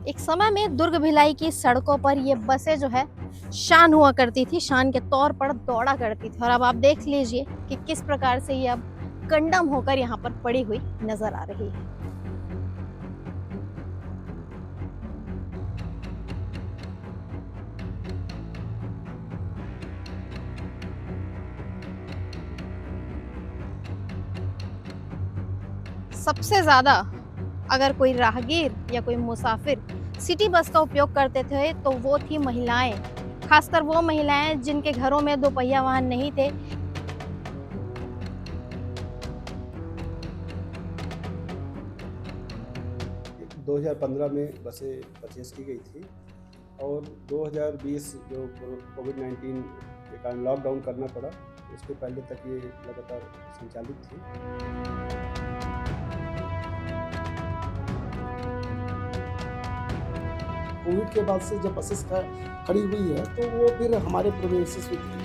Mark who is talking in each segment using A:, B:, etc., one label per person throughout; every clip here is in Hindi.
A: एक समय में दुर्ग भिलाई की सड़कों पर ये बसें जो है शान हुआ करती थी, शान के तौर पर दौड़ा करती थी। और अब आप देख लीजिए कि किस प्रकार से ये अब कंडम होकर यहाँ पर पड़ी हुई नजर आ रही है। सबसे ज्यादा अगर कोई राहगीर या कोई मुसाफिर सिटी बस का उपयोग करते थे तो वो थी महिलाएं, खासकर वो महिलाएं जिनके घरों में दोपहिया वाहन नहीं थे।
B: 2015 में बसें परचेज़ की गई थी और 2020 जो कोविड-19 के कारण लॉकडाउन करना पड़ा, उसके पहले तक ये लगातार संचालित थी। कोविड के बाद से जब बसेस खड़ी हुई है तो वो फिर हमारे प्रोविंसेस में थी।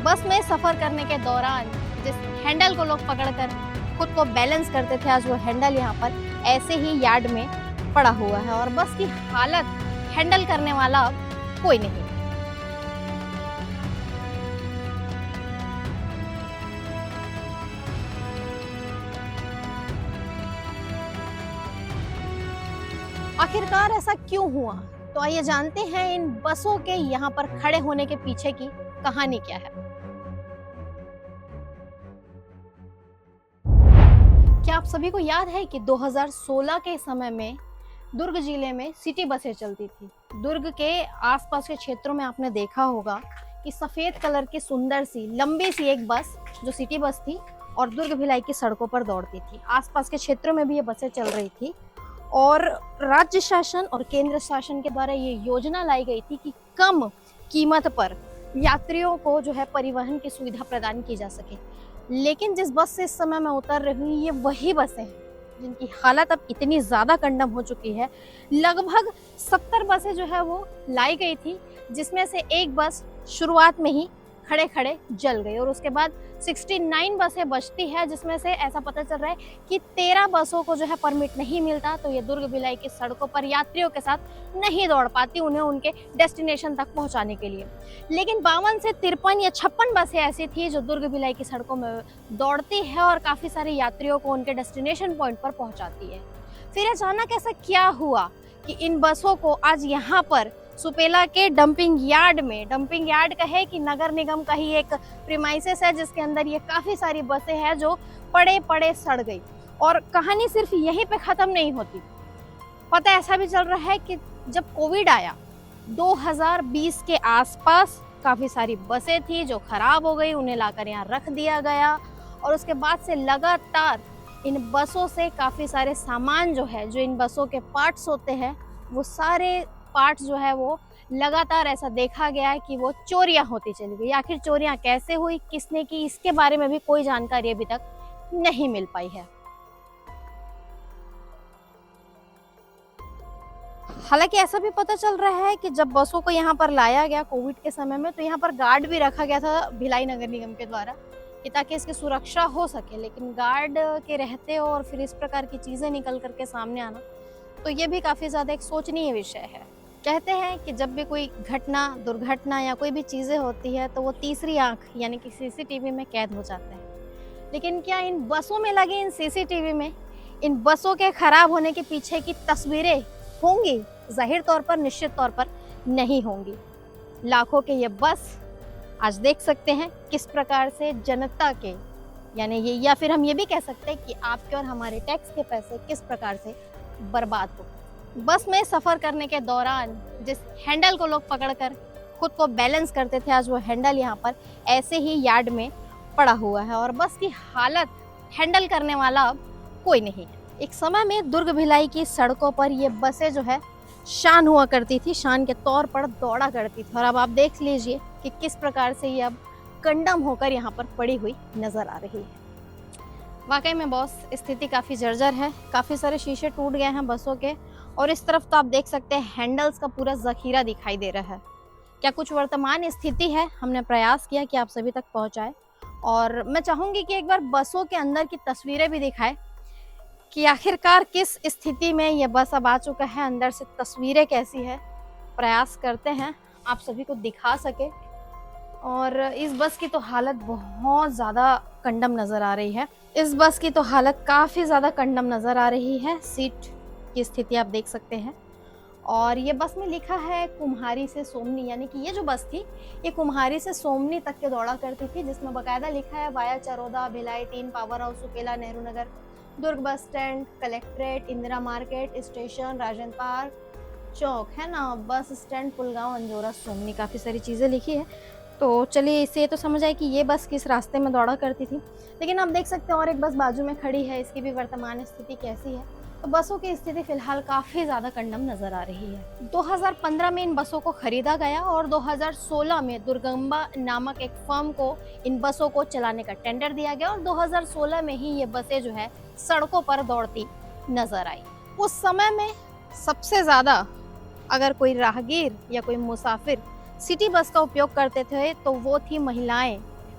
A: बस में सफर करने के दौरान जिस हैंडल को लोग पकड़कर खुद को बैलेंस करते थे, आज वो हैंडल यहाँ पर ऐसे ही यार्ड में पड़ा हुआ है और बस की हालत हैंडल करने वाला अब कोई नहीं। आखिरकार ऐसा क्यों हुआ? तो आइए जानते हैं इन बसों के यहाँ पर खड़े होने के पीछे की कहानी क्या है। क्या आप सभी को याद है कि 2016 के समय में दुर्ग जिले में सिटी बसें चलती थी। दुर्ग के आसपास के क्षेत्रों में आपने देखा होगा कि सफेद कलर की सुंदर सी लंबी सी एक बस जो सिटी बस थी और दुर्ग भिलाई की सड़कों पर दौड़ती थी। आसपास के क्षेत्रों में भी ये बसें चल रही थी और राज्य शासन और केंद्र शासन के द्वारा ये योजना लाई गई थी कि कम कीमत पर यात्रियों को जो है परिवहन की सुविधा प्रदान की जा सके। लेकिन जिस बस से इस समय मैं उतर रही हूँ ये वही बसें हैं जिनकी हालत अब इतनी ज़्यादा कंडम हो चुकी है। लगभग 70 बसें जो है वो लाई गई थी, जिसमें से एक बस शुरुआत में ही खड़े खड़े जल गई और उसके बाद 69 बसें बचती है, जिसमें से ऐसा पता चल रहा है कि 13 बसों को जो है परमिट नहीं मिलता, तो ये दुर्ग भिलाई की सड़कों पर यात्रियों के साथ नहीं दौड़ पाती उन्हें उनके डेस्टिनेशन तक पहुंचाने के लिए। लेकिन 52 से 53 या 56 बसें ऐसी थी जो दुर्ग भिलाई की सड़कों में दौड़ती है और काफ़ी सारे यात्रियों को उनके डेस्टिनेशन पॉइंट पर पहुँचाती है। फिर अचानक ऐसा क्या हुआ कि इन बसों को आज यहाँ पर सुपेला के डंपिंग यार्ड कहे कि नगर निगम का ही एक प्रीमाइसेस है जिसके अंदर ये काफ़ी सारी बसें हैं जो पड़े पड़े सड़ गई। और कहानी सिर्फ यहीं पे ख़त्म नहीं होती। पता ऐसा भी चल रहा है कि जब कोविड आया 2020 के आसपास काफ़ी सारी बसें थी जो ख़राब हो गई, उन्हें लाकर यहाँ रख दिया गया और उसके बाद से लगातार इन बसों से काफ़ी सारे सामान जो है, जो इन बसों के पार्ट्स होते हैं, वो सारे पार्ट्स जो है वो लगातार ऐसा देखा गया है कि वो चोरियां होती चली गई। आखिर चोरियां कैसे हुई, किसने की, इसके बारे में भी कोई जानकारी अभी तक नहीं मिल पाई है। हालांकि ऐसा भी पता चल रहा है कि जब बसों को यहाँ पर लाया गया कोविड के समय में तो यहाँ पर गार्ड भी रखा गया था भिलाई नगर निगम के द्वारा कि ताकि इसकी सुरक्षा हो सके। लेकिन गार्ड के रहते और फिर इस प्रकार की चीज़ें निकल करके सामने आना, तो ये भी काफ़ी ज़्यादा एक सोचनीय विषय है। कहते हैं कि जब भी कोई घटना, दुर्घटना या कोई भी चीज़ें होती है तो वो तीसरी आंख यानी कि सीसीटीवी में कैद हो जाते हैं। लेकिन क्या इन बसों में लगे इन सीसीटीवी में इन बसों के खराब होने के पीछे की तस्वीरें होंगी? जाहिर तौर पर, निश्चित तौर पर नहीं होंगी। लाखों के ये बस आज देख सकते हैं किस प्रकार से जनता के, यानी ये, या फिर हम ये भी कह सकते हैं कि आपके और हमारे टैक्स के पैसे किस प्रकार से बर्बाद हो। बस में सफर करने के दौरान जिस हैंडल को लोग पकड़कर खुद को बैलेंस करते थे, आज वो हैंडल यहाँ पर ऐसे ही यार्ड में पड़ा हुआ है और बस की हालत हैंडल करने वाला अब कोई नहीं है। एक समय में दुर्ग भिलाई की सड़कों पर ये बसें जो है शान हुआ करती थी, शान के तौर पर दौड़ा करती थी और अब आप देख लीजिए कि किस प्रकार से ये अब कंडम होकर यहाँ पर पड़ी हुई नजर आ रही है। वाकई में बॉस, स्थिति काफ़ी जर्जर है। काफ़ी सारे शीशे टूट गए हैं बसों के और इस तरफ तो आप देख सकते हैं हैंडल्स का पूरा ज़ख़ीरा दिखाई दे रहा है। क्या कुछ वर्तमान स्थिति है? हमने प्रयास किया कि आप सभी तक पहुंचाए और मैं चाहूँगी कि एक बार बसों के अंदर की तस्वीरें भी दिखाएँ कि आखिरकार किस स्थिति में ये बस अब आ चुका है, अंदर से तस्वीरें कैसी है। प्रयास करते हैं आप सभी को दिखा सके। और इस बस की तो हालत बहुत ज़्यादा कंडम नज़र आ रही है। इस बस की तो हालत काफ़ी ज़्यादा कंडम नज़र आ रही है। सीट की स्थिति आप देख सकते हैं। और ये बस में लिखा है कुम्हारी से सोमनी, यानी कि ये जो बस थी ये कुम्हारी से सोमनी तक के दौड़ा करती थी, जिसमें बाकायदा लिखा है via Charoda, Bhilai 3, power house, Supela, Nehru Nagar, Durg bus stand, collectorate, Indira market, station, Rajendra park, chowk है ना, बस स्टैंड, पुलगांव, अंजोरा, सोमनी, काफ़ी सारी चीज़ें लिखी है। तो चलिए इससे ये तो समझ आए कि ये बस किस रास्ते में दौड़ा करती थी। लेकिन आप देख सकते हैं और एक बस बाजू में खड़ी है, इसकी भी वर्तमान स्थिति कैसी है। तो बसों की स्थिति फिलहाल काफ़ी ज़्यादा कंडम नज़र आ रही है। 2015 में इन बसों को खरीदा गया और 2016 में दुर्गंबा नामक एक फर्म को इन बसों को चलाने का टेंडर दिया गया और 2016 में ही ये बसें जो है सड़कों पर दौड़ती नजर आई। उस समय में सबसे ज़्यादा अगर कोई राहगीर या कोई मुसाफिर सिटी बस का उपयोग करते थे तो वो थी महिलाएं,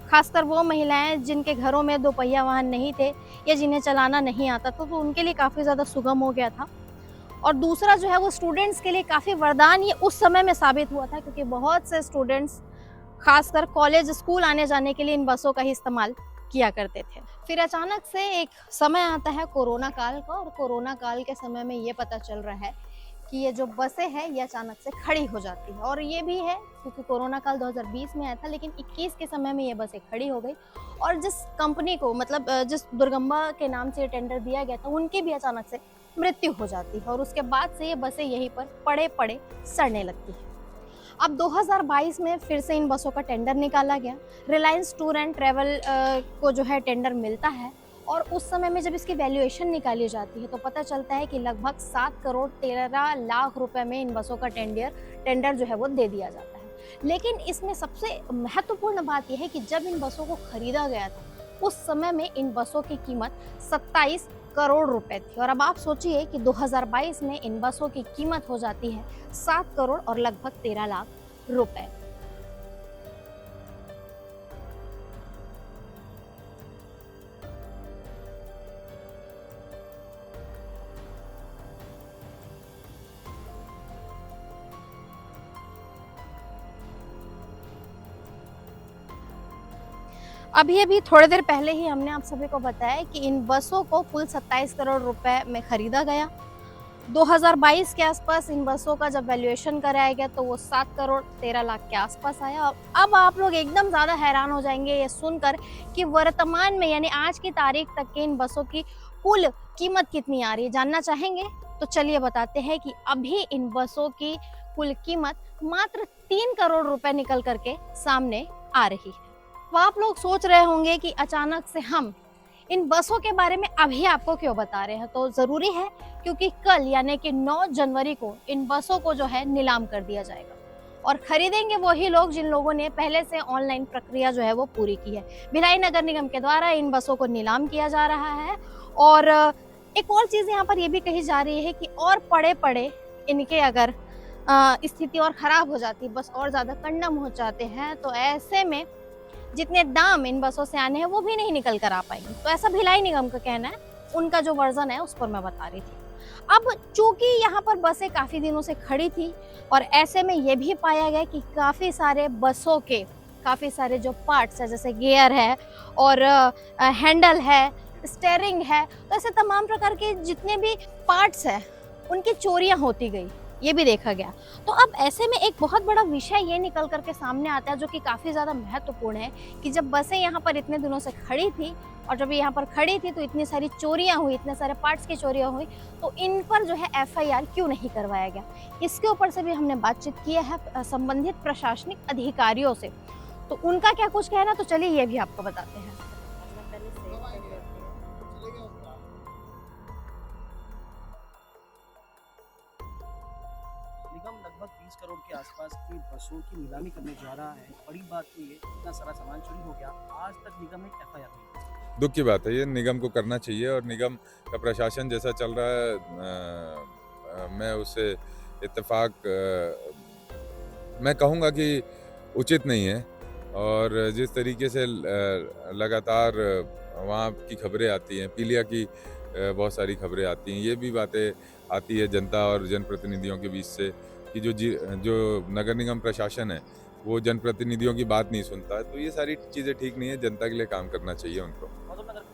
A: खासकर वो महिलाएं जिनके घरों में दोपहिया वाहन नहीं थे या जिन्हें चलाना नहीं आता था, तो उनके लिए काफ़ी ज़्यादा सुगम हो गया था। और दूसरा जो है वो स्टूडेंट्स के लिए काफ़ी वरदान ये उस समय में साबित हुआ था, क्योंकि बहुत से स्टूडेंट्स खासकर कॉलेज स्कूल आने जाने के लिए इन बसों का ही इस्तेमाल किया करते थे। फिर अचानक से एक समय आता है कोरोना काल का, और कोरोना काल के समय में ये पता चल रहा है कि ये जो बसें हैं ये अचानक से खड़ी हो जाती है। और ये भी है क्योंकि कोरोना काल 2020 में आया था, लेकिन 21 के समय में ये बसें खड़ी हो गई। और जिस कंपनी को मतलब जिस दुर्गंबा के नाम से टेंडर दिया गया था उनकी भी अचानक से मृत्यु हो जाती है, और उसके बाद से ये बसें यहीं पर पड़े पड़े सड़ने लगती है। अब 2022 में फिर से इन बसों का टेंडर निकाला गया। रिलायंस टूर एंड ट्रेवल को जो है टेंडर मिलता है, और उस समय में जब इसकी वैल्यूएशन निकाली जाती है तो पता चलता है कि लगभग 7 करोड़ 13 लाख रुपए में इन बसों का टेंडर जो है वो दे दिया जाता है। लेकिन इसमें सबसे महत्वपूर्ण बात यह है कि जब इन बसों को खरीदा गया था उस समय में इन बसों की कीमत 27 करोड़ रुपए थी। और अब आप सोचिए कि 2022 में इन बसों की कीमत हो जाती है 7 करोड़ और लगभग 13 लाख रुपए। अभी थोड़ी देर पहले ही हमने आप सभी को बताया कि इन बसों को कुल 27 करोड़ रुपए में खरीदा गया। 2022 के आसपास इन बसों का जब वैल्यूएशन कराया गया तो वो 7 करोड़ 13 लाख के आसपास आया। अब आप लोग एकदम ज़्यादा हैरान हो जाएंगे ये सुनकर कि वर्तमान में यानी आज की तारीख तक के इन बसों की कुल कीमत कितनी आ रही है। जानना चाहेंगे? तो चलिए बताते हैं कि अभी इन बसों की कुल कीमत मात्र 3 करोड़ रुपए निकल करके सामने आ रही है। तो आप लोग सोच रहे होंगे कि अचानक से हम इन बसों के बारे में अभी आपको क्यों बता रहे हैं। तो ज़रूरी है क्योंकि कल यानी कि 9 जनवरी को इन बसों को जो है नीलाम कर दिया जाएगा, और खरीदेंगे वही लोग जिन लोगों ने पहले से ऑनलाइन प्रक्रिया जो है वो पूरी की है। भिलाई नगर निगम के द्वारा इन बसों को नीलाम किया जा रहा है। और एक और चीज़ यहाँ पर यह भी कही जा रही है कि और पड़े पड़े इनके अगर स्थिति और ख़राब हो जाती, बस और ज़्यादा कंडम हो जाते हैं, तो ऐसे में जितने दाम इन बसों से आने हैं वो भी नहीं निकल कर आ पाएंगे। तो ऐसा भिलाई निगम का कहना है, उनका जो वर्जन है उस पर मैं बता रही थी। अब चूंकि यहाँ पर बसें काफ़ी दिनों से खड़ी थी और ऐसे में ये भी पाया गया कि काफ़ी सारे बसों के काफ़ी सारे जो पार्ट्स है, जैसे गियर है और हैंडल है, स्टेयरिंग है, तो ऐसे तमाम प्रकार के जितने भी पार्ट्स हैं उनकी चोरियाँ होती गई, ये भी देखा गया। तो अब ऐसे में एक बहुत बड़ा विषय ये निकल करके सामने आता है जो कि काफ़ी ज़्यादा महत्वपूर्ण है कि जब बसें यहाँ पर इतने दिनों से खड़ी थी और जब यहाँ पर खड़ी थी तो इतनी सारी चोरियाँ हुई, इतने सारे पार्ट्स की चोरियाँ हुई, तो इन पर जो है FIR क्यों नहीं करवाया गया, इसके ऊपर से भी हमने बातचीत की है संबंधित प्रशासनिक अधिकारियों से। तो उनका क्या कुछ कहना, तो चलिए ये भी आपको बताते हैं।
C: निगम लगभग 20 करोड़ के आसपास की बसों की नीलामी करने जा रहा है। बड़ी बात तो ये इतना सारा सामान चोरी हो गया, आज तक निगम ने FIR नहीं।
D: दुख की बात है, ये निगम को करना चाहिए और निगम का प्रशासन जैसा चल रहा है मैं उससे इत्तेफाक मैं कहूँगा कि उचित नहीं है। और जिस तरीके से लगातार वहाँ की खबरें आती हैं, पीलिया की बहुत सारी खबरें आती हैं, ये भी बातें आती है जनता और जनप्रतिनिधियों के बीच से कि जो नगर निगम प्रशासन है वो जनप्रतिनिधियों की बात नहीं सुनता है। तो ये सारी चीज़ें ठीक नहीं है, जनता के लिए काम करना चाहिए उनको।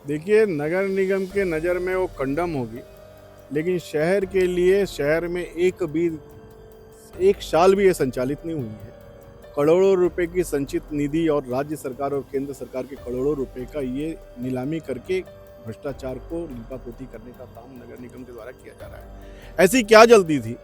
E: देखिए, नगर निगम के नज़र में वो कंडम होगी, लेकिन शहर के लिए शहर में एक साल भी ये संचालित नहीं हुई है। करोड़ों रुपए की संचित निधि और राज्य सरकार और केंद्र सरकार के करोड़ों रुपए का ये नीलामी करके भ्रष्टाचार को लीपापोती करने का काम नगर निगम के द्वारा किया जा रहा है। ऐसी क्या जल्दी थी?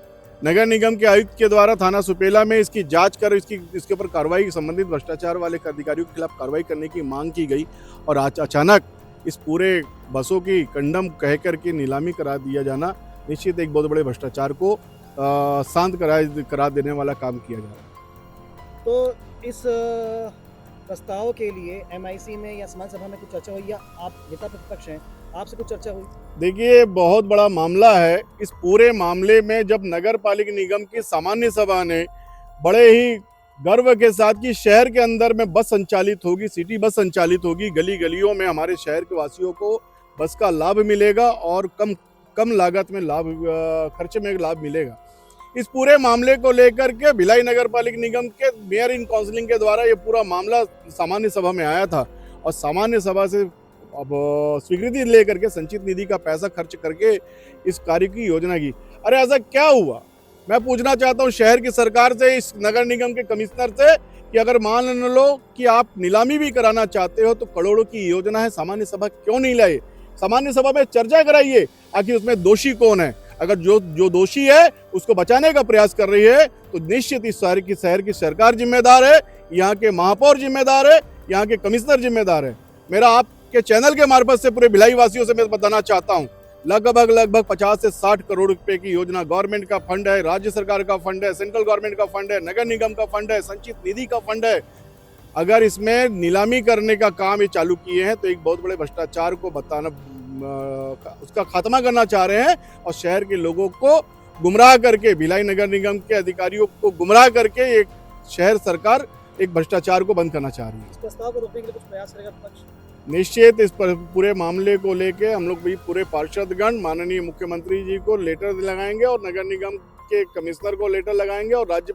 E: नगर निगम के आयुक्त के द्वारा थाना सुपेला में इसकी जांच कर इसके ऊपर कार्रवाई, संबंधित भ्रष्टाचार वाले अधिकारियों के खिलाफ कार्रवाई करने की मांग की गई और आज अचानक इस पूरे बसों की कंडम कह कर के नीलामी करा दिया जाना निश्चित एक बहुत बड़े भ्रष्टाचार को शांत करा देने वाला काम किया जा रहा है।
C: तो इस प्रस्ताव के लिए एमआईसी में या समाज सभा में कुछ चर्चा हुई, या आप नेता प्रतिपक्ष हैं, आपसे कुछ चर्चा हुई?
E: देखिए, बहुत बड़ा मामला है। इस पूरे मामले में जब नगर पालिका निगम की सामान्य सभा ने बड़े ही गर्व के साथ कि शहर के अंदर में बस संचालित होगी, सिटी बस संचालित होगी, गली गलियों में हमारे शहर के वासियों को बस का लाभ मिलेगा और कम लागत में खर्चे में लाभ मिलेगा। इस पूरे मामले को लेकर के भिलाई नगर पालिका निगम के मेयर इन काउंसिलिंग के द्वारा ये पूरा मामला सामान्य सभा में आया था और सामान्य सभा से अब स्वीकृति लेकर के संचित निधि का पैसा खर्च करके इस कार्य की योजना की। अरे ऐसा क्या हुआ? मैं पूछना चाहता हूँ शहर की सरकार से, इस नगर निगम के कमिश्नर से कि अगर मान लो कि आप नीलामी भी कराना चाहते हो तो करोड़ों की योजना है, सामान्य सभा क्यों नहीं लाए? सामान्य सभा में चर्चा कराइए, आखिर उसमें दोषी कौन है। अगर जो दोषी है उसको बचाने का प्रयास कर रही है तो निश्चित इस शहर की सरकार जिम्मेदार है, यहाँ के महापौर जिम्मेदार है, यहाँ के कमिश्नर जिम्मेदार है। मेरा आपके चैनल के मार्फत से पूरे भिलाई वासियों से मैं बताना चाहता हूँ, लगभग 50 से 60 करोड़ रुपए की योजना गवर्नमेंट का फंड है, राज्य सरकार का फंड है, सेंट्रल गवर्नमेंट का फंड है, नगर निगम का फंड है, संचित निधि का फंड है। अगर इसमें नीलामी करने का काम ये चालू किए हैं तो एक बहुत बड़े भ्रष्टाचार को उसका खात्मा करना चाह रहे हैं और शहर के लोगों को गुमराह करके, भिलाई नगर निगम के अधिकारियों को गुमराह करके एक शहर सरकार एक भ्रष्टाचार को बंद करना चाह रही है।
C: इस प्रस्ताव को रोकने के लिए कुछ प्रयास करेगा विपक्ष?
E: निश्चित इस पूरे मामले को लेके हम लोग भी पूरे पार्षदगण माननीय मुख्यमंत्री जी को लेटर लगाएंगे और नगर निगम के कमिश्नर को लेटर लगाएंगे और राज्य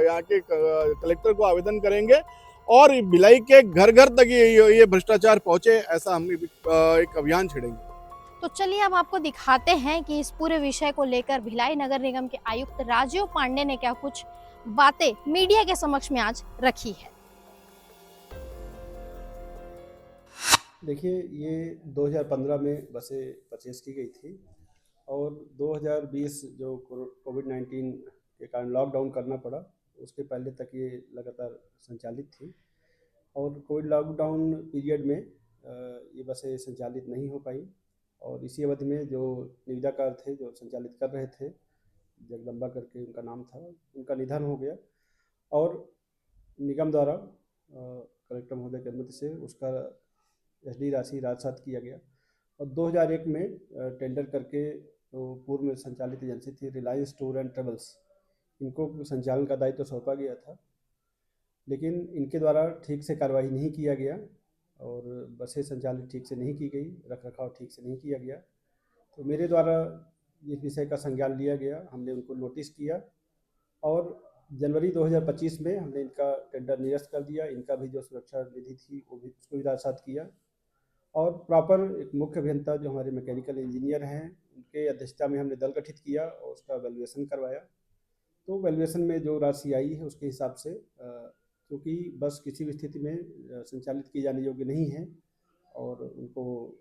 E: यहाँ के कलेक्टर को आवेदन करेंगे और भिलाई के घर घर तक ये भ्रष्टाचार पहुंचे, ऐसा हम एक अभियान छेड़ेंगे।
A: तो चलिए अब आपको दिखाते हैं कि इस पूरे विषय को लेकर भिलाई नगर निगम के आयुक्त राजीव पांडे ने क्या कुछ बातें मीडिया के समक्ष में आज रखी है।
B: देखिए, ये 2015 में बसें परचेज की गई थी और 2020 जो कोविड-19 के कारण लॉकडाउन करना पड़ा, उसके पहले तक ये लगातार संचालित थी और कोविड लॉकडाउन पीरियड में ये बसें संचालित नहीं हो पाई और इसी अवधि में जो निविदाकार थे जो संचालित कर रहे थे, जगदम्बा करके उनका नाम था, उनका निधन हो गया और निगम द्वारा कलेक्टर महोदय की अनुमति से उसका एसडी राशि राजसात किया गया और 2001 में टेंडर करके तो पूर्व में संचालित एजेंसी थी रिलायंस टूर एंड ट्रेवल्स, इनको संचालन का दायित्व सौंपा गया था, लेकिन इनके द्वारा ठीक से कार्रवाई नहीं किया गया और बसें संचालित ठीक से नहीं की गई, रखरखाव ठीक से नहीं किया गया। तो मेरे द्वारा इस विषय का संज्ञान लिया गया, हमने उनको नोटिस किया और जनवरी 2025 में हमने इनका टेंडर निरस्त कर दिया। इनका भी जो सुरक्षा निधि थी वो भी उसको भी राजसात किया और प्रॉपर एक मुख्य अभियंता जो हमारे मैकेनिकल इंजीनियर हैं उनके अध्यक्षता में हमने दल गठित किया और उसका वैल्यूएशन करवाया। तो वैल्यूएशन में जो राशि आई है उसके हिसाब से, क्योंकि बस किसी भी स्थिति में संचालित की जाने योग्य नहीं है और उनको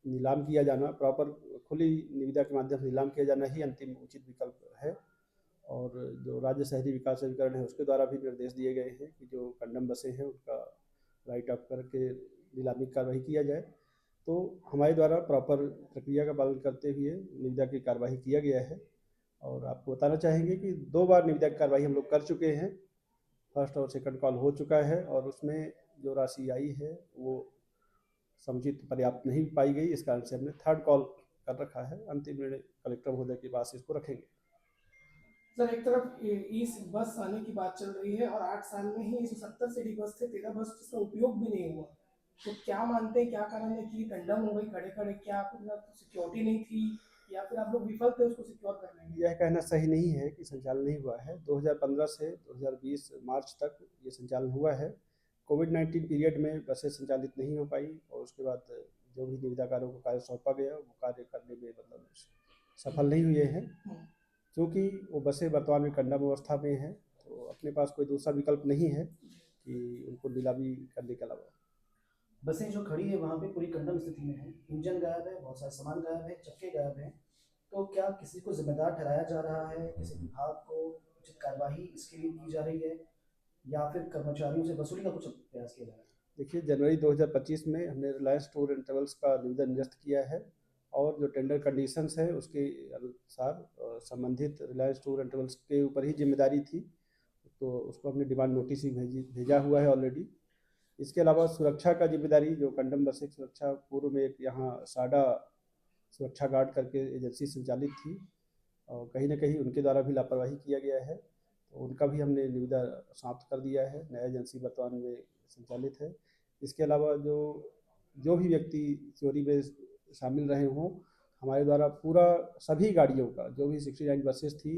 B: नीलाम किया जाना, प्रॉपर खुली निविदा के माध्यम से नीलाम किया जाना ही अंतिम उचित विकल्प है। और जो राज्य शहरी विकास अभिकरण है उसके द्वारा भी निर्देश दिए गए हैं कि जो कंडम बसें हैं उनका राइट ऑफ करके नीलामी कार्रवाई किया जाए। तो हमारे द्वारा प्रॉपर प्रक्रिया का पालन करते हुए निविदा की कार्रवाई किया गया है और आपको बताना चाहेंगे कि 2 बार निविदा की कार्रवाई हम लोग कर चुके हैं। फर्स्ट और सेकंड कॉल हो चुका है और उसमें जो राशि आई है वो समुचित पर्याप्त नहीं पाई गई, इस कारण से हमने थर्ड कॉल कर रखा है। अंतिम निर्णय कलेक्टर महोदय के पास इसको रखेंगे।
F: सर एक तरफ इस बस आने की बात चल रही है और 8 साल में ही 70 सिटी बस थे 13 बस जिसका उपयोग भी नहीं हुआ, तो क्या मानते हैं क्या कारण है कि कंडम हो गई खड़े खड़े? क्या सिक्योरिटी नहीं थी या फिर आप लोग विफल थे उसको सिक्योर करने में?
B: यह कहना सही नहीं है कि संचालन नहीं हुआ है। 2015 से 2020 मार्च तक ये संचालन हुआ है। कोविड-19 पीरियड में बसें संचालित नहीं हो पाई और उसके बाद जो भी निविदाकारों को कार्य सौंपा गया वो कार्य करने में मतलब सफल नहीं हुए हैं, क्योंकि वो बसें वर्तमान में कंडम अवस्था में हैं, तो अपने पास कोई दूसरा विकल्प नहीं है कि उनको नीलामी करने के अलावा।
C: बसें जो खड़ी है वहाँ पे पूरी कंडम स्थिति में है, इंजन गायब है, बहुत सारा सामान गायब है, चक्के गायब हैं। तो क्या किसी को जिम्मेदार ठहराया जा रहा है, किसी विभाग को उचित कार्यवाही इसके लिए की जा रही है या फिर कर्मचारियों से वसूली का कुछ प्रयास किया जा रहा है?
B: देखिए, जनवरी 2025 में हमने रिलायंस टूर एंड ट्रेवल्स का निवेदन निरस्त किया है और जो टेंडर कंडीशंस है उसके अनुसार संबंधित रिलायंस टूर एंड ट्रेवल्स के ऊपर ही जिम्मेदारी थी, तो उसको हमने डिमांड नोटिस ही भेजा हुआ है ऑलरेडी। इसके अलावा सुरक्षा का जिम्मेदारी जो कंडम बस की सुरक्षा पूर्व में एक यहाँ साडा सुरक्षा गार्ड करके एजेंसी संचालित थी और कहीं ना कहीं उनके द्वारा भी लापरवाही किया गया है, तो उनका भी हमने निविदा समाप्त कर दिया है। नया एजेंसी वर्तमान में संचालित है। इसके अलावा जो भी व्यक्ति चोरी में शामिल रहे हों, हमारे द्वारा पूरा सभी गाड़ियों का जो भी 69 बसेस थी,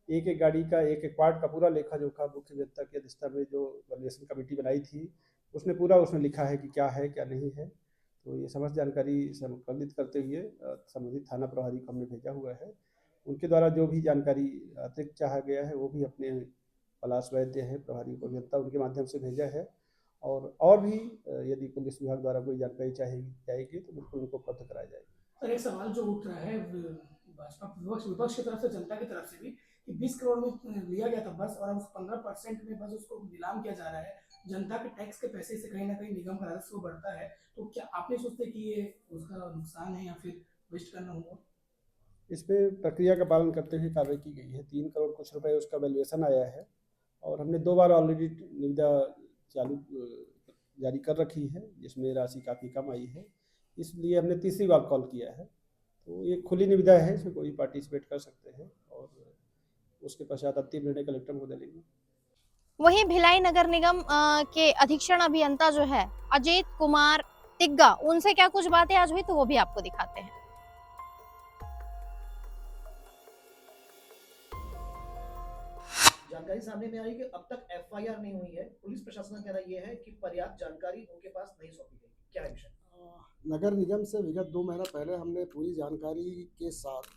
B: एक एक गाड़ी का एक एक पार्ट का पूरा लेखा जोखा मुख्य अभियंता की अध्यक्षता में जो वैल्यूएशन कमेटी बनाई थी उसने पूरा उसमें लिखा है कि क्या है क्या नहीं है। तो ये समस्त जानकारी संकलित करते हुए संबंधित थाना प्रभारी को हमने भेजा हुआ है। उनके द्वारा जो भी जानकारी अतिरिक्त चाहा गया है वो भी अपने पलाश वैद्य हैं प्रभारी को अभियंता उनके माध्यम से भेजा है और भी यदि पुलिस विभाग द्वारा कोई जानकारी चाहिए जाएगी तो बिल्कुल उनको उपलब्ध कराया जाएगा।
F: सर एक सवाल जो उठ रहा है भाजपा विपक्ष की तरफ से जनता की तरफ से भी कि 20 करोड़ में लिया गया था बस और अब 15% में बस उसको नीलाम किया जा रहा है, जनता के टैक्स के पैसे से कहीं ना कहीं निगम का राजस्व बढ़ता है, तो क्या आप नहीं सोचते कि ये उसका नुकसान है या फिर वेस्ट करना होगा?
B: इस पे प्रक्रिया का पालन करते हुए कार्रवाई की गई है। 3 करोड़ कुछ रुपए उसका वैल्यूएशन आया है और हमने 2 बार ऑलरेडी निविदा जारी कर रखी है जिसमें राशि काफ़ी कम आई है, इसलिए हमने तीसरी बार कॉल किया है। तो ये खुली निविदा है, इसमें कोई पार्टिसिपेट कर सकते हैं और उसके पश्चात अंतिम निर्णय कलेक्टर महोदय लेंगे।
A: वहीं भिलाई नगर निगम के अधीक्षण अभियंता जो है अजीत कुमार तिग्गा, उनसे क्या कुछ बातें आज हुई तो वो भी आपको दिखाते हैं।
C: जानकारी सामने में आई कि अब तक एफआईआर नहीं हुई है, पुलिस प्रशासन का कहना यह है कि पर्याप्त जानकारी उनके पास नहीं सौंपी गई। क्या है विषय?
G: नगर निगम से विगत 2 महीना पहले हमने पूरी जानकारी के साथ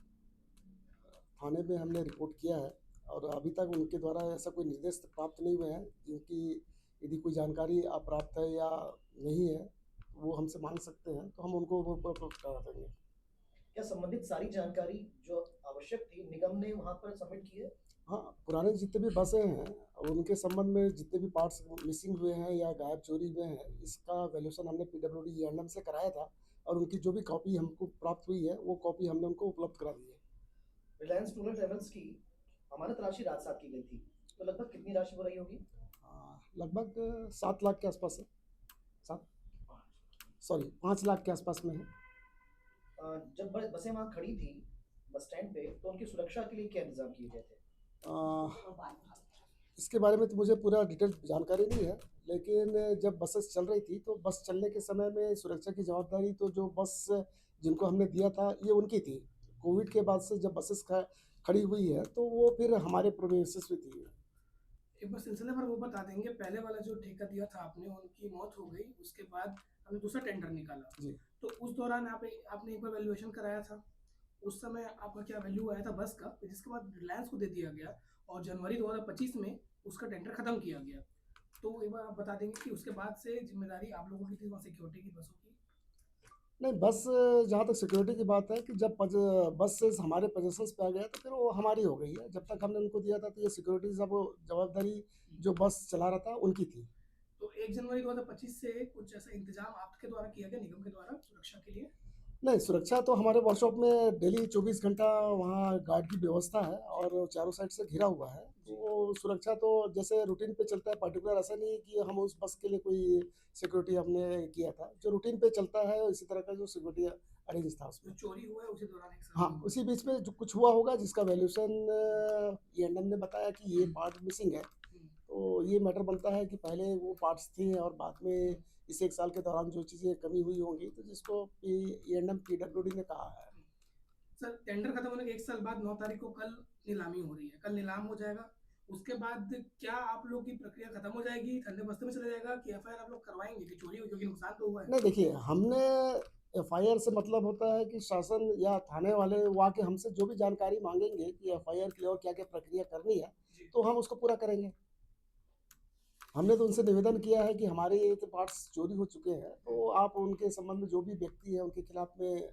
G: थाने में हमने रिपोर्ट किया है और अभी तक उनके द्वारा ऐसा कोई निर्देश प्राप्त नहीं हुए हैं क्योंकि यदि कोई जानकारी अप्राप्त है या नहीं है वो हमसे मांग सकते हैं तो हम उनको वो उपलब्ध करा देंगे।
C: क्या संबंधित सारी जानकारी जो आवश्यक थी निगम ने वहां पर सबमिट की है?
G: हाँ, पुराने जितने भी बसें हैं और उनके संबंध में जितने भी पार्ट्स मिसिंग हुए हैं या गायब चोरी हुए हैं इसका वैल्यूएशन हमने PWD ENM से कराया था और उनकी जो भी कॉपी हमको प्राप्त हुई है वो कॉपी हमने उनको उपलब्ध करा दी है।
C: रिलायंस टूर एंड ट्रेवल्स की अमानत राशि रात सात की गई थी, तो लगभग कितनी राशि हो रही होगी?
G: लगभग 7 लाख के आसपास है, 5 लाख के आसपास में है।
C: जब बसें वहाँ खड़ी थी बस स्टैंड पे तो उनकी सुरक्षा के लिए क्या इंतजाम किए गए थे?
G: इसके बारे में तो मुझे पूरा डिटेल जानकारी नहीं है, लेकिन जब बसेस चल रही थी तो बस चलने के समय में सुरक्षा की जवाबदारी तो जो बस जिनको हमने दिया था ये उनकी थी। कोविड के बाद से जब बसेस खड़ी हुई है तो वो फिर हमारे प्रोमिसेस में थी।
F: एक बार सिलसिले पर वो बता देंगे, पहले वाला जो ठेका दिया था आपने उनकी मौत हो गई, उसके बाद हमने दूसरा टेंडर निकाला
G: जी।
F: तो उस दौरान आपने एक बार वैल्यूएशन कराया था, उस समय आपका क्या वैल्यू आया था बस का, जिसके बाद रिलायंस को दे दिया गया और जनवरी 2025 में उसका टेंडर खत्म किया गया। तो एक बार आप बता देंगे कि उसके बाद से जिम्मेदारी आप लोगों की थी वहाँ सिक्योरिटी की बसों की?
G: नहीं, बस जहाँ तक सिक्योरिटी की बात है कि जब बस से हमारे पोजीशंस पे आ गया तो फिर वो हमारी हो गई है। जब तक हमने उनको दिया था तो ये सिक्योरिटी सब जवाबदारी जो बस चला रहा था उनकी थी।
F: तो 1 जनवरी 2025 से कुछ ऐसा इंतजाम आपके द्वारा किया गया निगम के द्वारा सुरक्षा के लिए?
G: नहीं, सुरक्षा तो हमारे वर्कशॉप में डेली 24 घंटा वहाँ गार्ड की व्यवस्था है और चारों साइड से घिरा हुआ है। तो सुरक्षा तो जैसे रूटीन पे चलता है, पर्टिकुलर ऐसा नहीं है कि हम उस बस के लिए कोई सिक्योरिटी हमने किया था। जो रूटीन पे चलता है इसी तरह का जो सिक्योरिटी अरेंज था
F: जो
G: उसमें।
F: चोरी हुआ है उसी दौरान एक साथ
G: हाँ,
F: हुआ।
G: उसी बीच में जो कुछ हुआ होगा जिसका वैल्यूएशन E&M ने बताया कि ये पार्ट मिसिंग है। तो ये मैटर बनता है कि पहले वो पार्ट्स थे और बाद में इस 1 साल के दौरान जो चीज़ें कमी हुई होंगी तो जिसको E&M PWD ने कहा है।
F: सर टेंडर खत्म होने के एक साल बाद 9 तारीख को कल नीलामी हो रही है, कल नीलाम हो जाएगा। उसके बाद क्या आप लोग की प्रक्रिया खत्म हो जाएगी, ठंडे बस्ते में चला जाएगा कि एफआईआर आप लोग करवाएंगे कि चोरी हुई, क्योंकि नुकसान तो हुआ है।
G: नहीं देखिए, हमने एफआईआर से मतलब होता है कि शासन या थाने वाले वो आके हमसे जो भी जानकारी मांगेंगे कि एफआईआर के लिए और क्या-क्या प्रक्रिया करनी है,
F: जी।
G: तो हम उसको पूरा करेंगे। हमने तो उनसे निवेदन किया है कि हमारे ये तो पार्ट्स चोरी हो चुके हैं, तो आप उनके संबंध में जो भी व्यक्ति है उनके खिलाफ में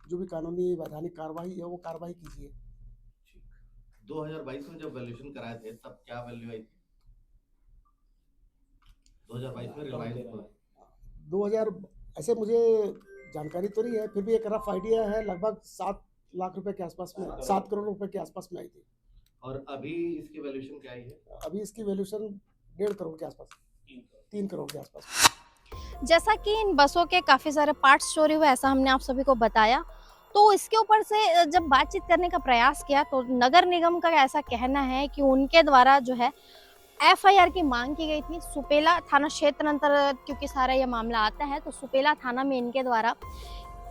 G: जो भी कानूनी वैधानिक कार्रवाई है वो कार्रवाई कीजिए।
H: 2022 में जब वैल्यूएशन कराए थे तब क्या वैल्यू आई थी? 2022 में रिलायंस
G: 2000 ऐसे मुझे जानकारी तो नहीं है, फिर भी एक रफ आइडिया है, लगभग 7 लाख रुपए के आसपास में, 7 करोड़ रुपए के आसपास में आई थी।
H: और अभी इसकी वैल्यूएशन क्या आई है?
G: अभी इसकी वैल्यूएशन 1.5 करोड़ के आसपास, 3 करोड़ के आसपास।
A: जैसा कि इन बसों के काफ़ी सारे पार्ट्स चोरी हुए ऐसा हमने आप सभी को बताया, तो इसके ऊपर से जब बातचीत करने का प्रयास किया तो नगर निगम का ऐसा कहना है कि उनके द्वारा जो है एफआईआर की मांग की गई थी। सुपेला थाना क्षेत्र अंतर्गत क्योंकि सारा ये मामला आता है तो सुपेला थाना में इनके द्वारा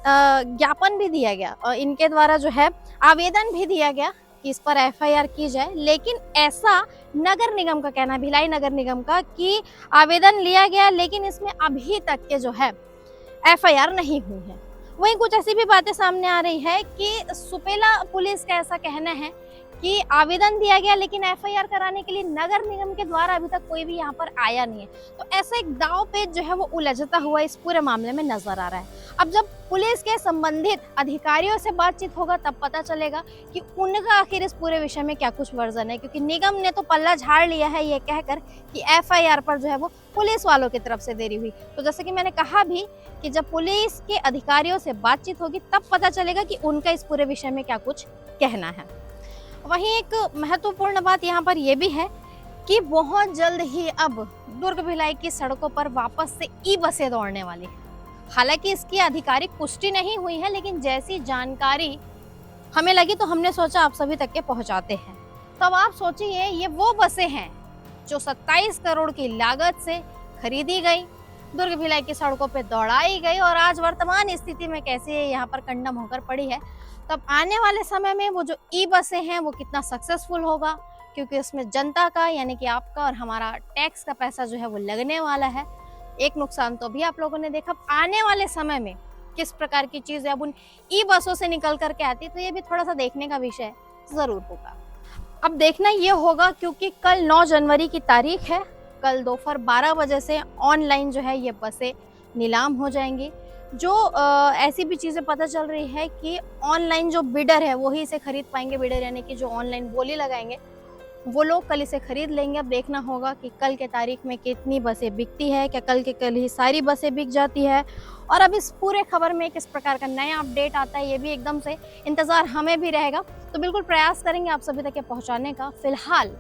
A: ज्ञापन भी दिया गया और इनके द्वारा जो है आवेदन भी दिया गया कि इस पर एफआईआर की जाए, लेकिन ऐसा नगर निगम का कहना, भिलाई नगर निगम का, कि आवेदन लिया गया लेकिन इसमें अभी तक के जो है एफआईआर नहीं हुई है। वहीं कुछ ऐसी भी बातें सामने आ रही है कि सुपेला पुलिस का ऐसा कहना है कि आवेदन दिया गया लेकिन एफआईआर कराने के लिए नगर निगम के द्वारा अभी तक कोई भी यहाँ पर आया नहीं है। तो ऐसा एक दांव पेच जो है वो उलझता हुआ इस पूरे मामले में नजर आ रहा है। अब जब पुलिस के संबंधित अधिकारियों से बातचीत होगा तब पता चलेगा कि उनका आखिर इस पूरे विषय में क्या कुछ वर्जन है, क्योंकि निगम ने तो पल्ला झाड़ लिया है ये कहकर कि एफआईआर पर जो है वो पुलिस वालों की तरफ से देरी हुई। तो जैसे कि मैंने कहा भी कि जब पुलिस के अधिकारियों से बातचीत होगी तब पता चलेगा कि उनका इस पूरे विषय में क्या कुछ कहना है। वहीं एक महत्वपूर्ण बात यहाँ पर यह भी है कि बहुत जल्द ही अब दुर्ग भिलाई की सड़कों पर वापस से ई बसें दौड़ने वाली है। हालांकि इसकी आधिकारिक पुष्टि नहीं हुई है, लेकिन जैसी जानकारी हमें लगी तो हमने सोचा आप सभी तक के पहुंचाते हैं। तब आप सोचिए, ये वो बसें हैं जो 27 करोड़ की लागत से खरीदी गई, दुर्ग भिलाई की सड़कों पे दौड़ाई गई और आज वर्तमान स्थिति में कैसे यहाँ पर कंडम होकर पड़ी है। तब आने वाले समय में वो जो ई बसें हैं वो कितना सक्सेसफुल होगा, क्योंकि उसमें जनता का यानी कि आपका और हमारा टैक्स का पैसा जो है वो लगने वाला है। एक नुकसान तो भी आप लोगों ने देखा, आने वाले समय में किस प्रकार की चीजें अब उन ई बसों से निकल करके आती, तो ये भी थोड़ा सा देखने का विषय जरूर होगा। अब देखना ये होगा क्योंकि कल 9 जनवरी की तारीख है, कल दोपहर 12 बजे से ऑनलाइन जो है ये बसें नीलाम हो जाएंगी। जो ऐसी भी चीज़ें पता चल रही है कि ऑनलाइन जो बिडर है वही इसे खरीद पाएंगे, बिडर यानी कि जो ऑनलाइन बोली लगाएंगे वो लोग कल इसे खरीद लेंगे। अब देखना होगा कि कल के तारीख में कितनी बसें बिकती है, क्या कल के कल ही सारी बसें बिक जाती है, और अब इस पूरे खबर में किस प्रकार का नया अपडेट आता है ये भी एकदम से इंतज़ार हमें भी रहेगा। तो बिल्कुल प्रयास करेंगे आप सभी तक पहुँचाने का। फिलहाल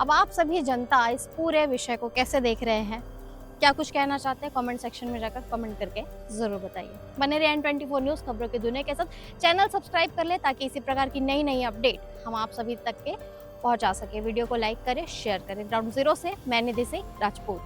A: अब आप सभी जनता इस पूरे विषय को कैसे देख रहे हैं, क्या कुछ कहना चाहते हैं, कमेंट सेक्शन में जाकर कमेंट करके ज़रूर बताइए। बने रहिए N24 न्यूज़ खबरों की दुनिया के साथ। चैनल सब्सक्राइब कर ले ताकि इसी प्रकार की नई नई अपडेट हम आप सभी तक के पहुंचा सके। वीडियो को लाइक करें, शेयर करें। ग्राउंड जीरो से मैं निधि सिंह राजपूत।